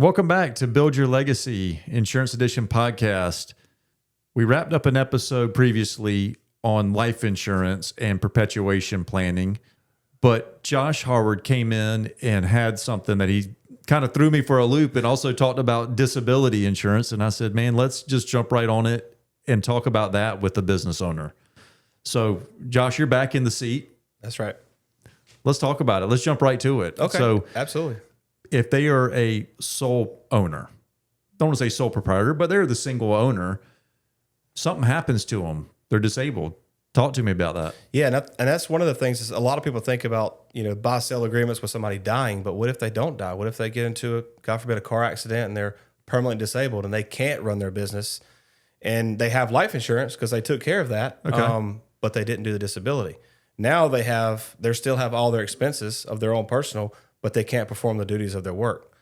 Welcome back to Build Your Legacy Insurance Edition podcast. We wrapped up an episode previously on life insurance and perpetuation planning, but Josh Harward came in and had something that he kind of threw me for a loop and also talked about disability insurance. And I said, man, let's just jump right on it and talk about that with the business owner. So Josh, you're back in the seat. That's right. Let's talk about it. Let's jump right to it. Okay. So absolutely. If they are a sole owner, don't want to say sole proprietor, but they're the single owner, something happens to them, they're disabled. Talk to me about that. Yeah, and that's one of the things is a lot of people think about, buy-sell agreements with somebody dying, but what if they don't die? What if they get into, God forbid, a car accident and they're permanently disabled and they can't run their business and they have life insurance because they took care of that, but they didn't do the disability. Now they still have all their expenses of their own personal, but they can't perform the duties of their work.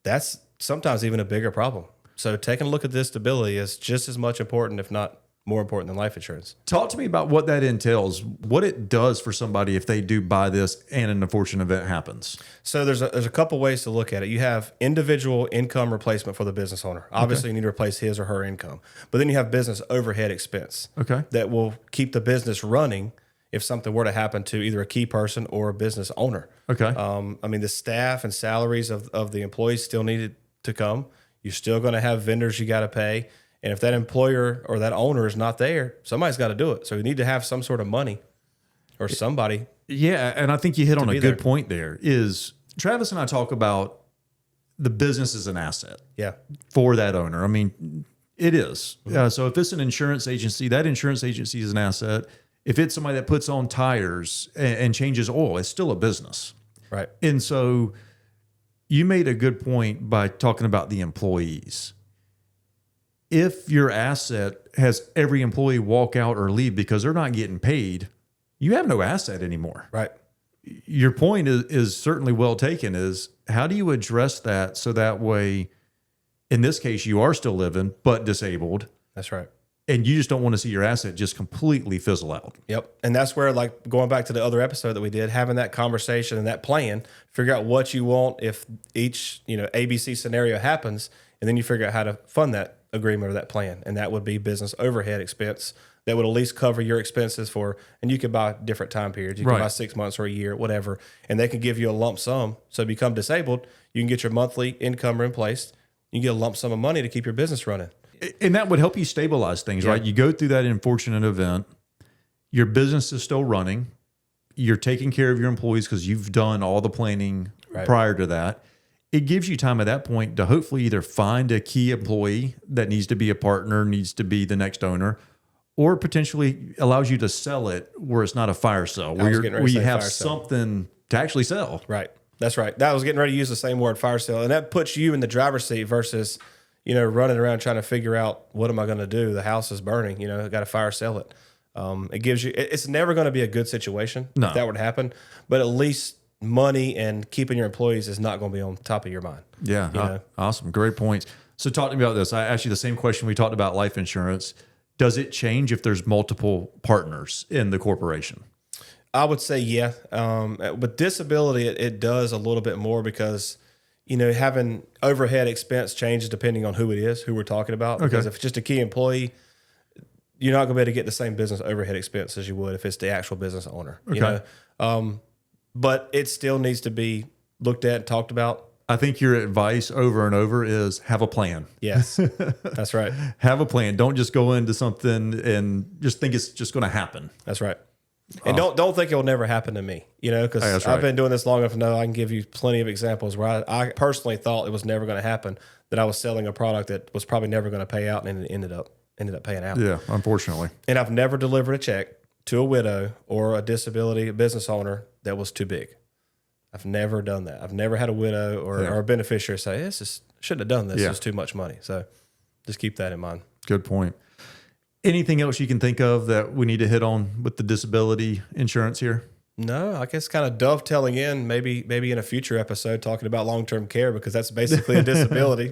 That's sometimes even a bigger problem. So taking a look at disability is just as much important, if not more important than life insurance. Talk to me about what that entails, what it does for somebody if they do buy this and an unfortunate event happens. So there's a couple ways to look at it. You have individual income replacement for the business owner. Obviously, you need to replace his or her income. But then you have business overhead expense that will keep the business running if something were to happen to either a key person or a business owner. The staff and salaries of the employees still needed to come. You're still going to have vendors you got to pay. And if that employer or that owner is not there, somebody's got to do it. So you need to have some sort of money or somebody. Yeah, and I think you hit on a good point there. Is Travis and I talk about the business as an asset for that owner. I mean, it is. So if it's an insurance agency, that insurance agency is an asset. If it's somebody that puts on tires and changes oil, it's still a business. Right. And so you made a good point by talking about the employees. If your asset has every employee walk out or leave because they're not getting paid, you have no asset anymore. Right. Your point is certainly well taken, is how do you address that so that way, in this case, you are still living but disabled. That's right. And you just don't want to see your asset just completely fizzle out. Yep. And that's where, like, going back to the other episode that we did, having that conversation and that plan, figure out what you want if each, ABC scenario happens, and then you figure out how to fund that agreement or that plan. And that would be business overhead expense that would at least cover your expenses for, and you could buy different time periods. You can buy 6 months or a year, whatever, and they can give you a lump sum. So if you become disabled, you can get your monthly income replaced. You can get a lump sum of money to keep your business running. And that would help you stabilize things, right? You go through that unfortunate event, your business is still running, you're taking care of your employees because you've done all the planning prior to that. It gives you time at that point to hopefully either find a key employee that needs to be a partner, needs to be the next owner, or potentially allows you to sell it where it's not a fire sale, where you have something to actually sell. Right. That's right. That was getting ready to use the same word, fire sale. And that puts you in the driver's seat versus running around trying to figure out what am I going to do? The house is burning. I got to fire sell it. It gives you. It's never going to be a good situation if that would happen. But at least money and keeping your employees is not going to be on top of your mind. Yeah, awesome, great points. So talk to me about this. I asked you the same question we talked about life insurance. Does it change if there's multiple partners in the corporation? I would say yeah. With disability, it does a little bit more because having overhead expense changes depending on who it is, who we're talking about. Because if it's just a key employee, you're not going to be able to get the same business overhead expense as you would if it's the actual business owner. But it still needs to be looked at and talked about. I think your advice over and over is have a plan. Yes, that's right. Have a plan. Don't just go into something and just think it's just going to happen. That's right. And don't think it will never happen to me, because I've been doing this long enough to know I can give you plenty of examples where I personally thought it was never going to happen, that I was selling a product that was probably never going to pay out, and it ended up paying out. Yeah, unfortunately. And I've never delivered a check to a widow or a disability business owner that was too big. I've never done that. I've never had a widow or a beneficiary say, shouldn't have done this. It's too much money. So just keep that in mind. Good point. Anything else you can think of that we need to hit on with the disability insurance here? No, I guess kind of dovetailing in maybe in a future episode talking about long-term care, because that's basically a disability.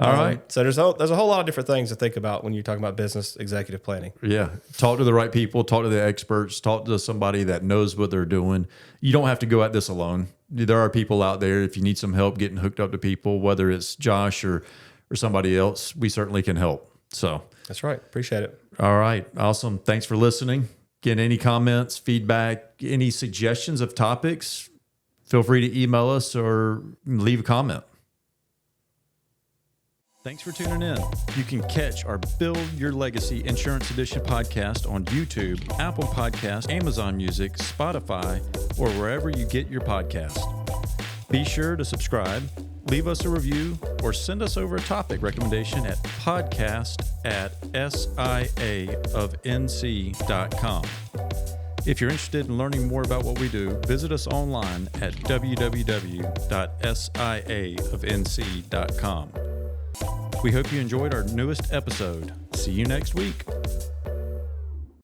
All right. So there's a whole lot of different things to think about when you're talking about business executive planning. Yeah. Talk to the right people, talk to the experts, talk to somebody that knows what they're doing. You don't have to go at this alone. there are people out there. If you need some help getting hooked up to people, whether it's Josh or somebody else, we certainly can help. So that's right. Appreciate it. All right. Awesome. Thanks for listening. Again, any comments, feedback, any suggestions of topics, feel free to email us or leave a comment. Thanks for tuning in. You can catch our Build Your Legacy Insurance Edition podcast on YouTube, Apple Podcasts, Amazon Music, Spotify, or wherever you get your podcast. Be sure to subscribe, leave us a review, or send us over a topic recommendation at podcast@siaofnc.com. If you're interested in learning more about what we do, visit us online at www.siaofnc.com. We hope you enjoyed our newest episode. See you next week.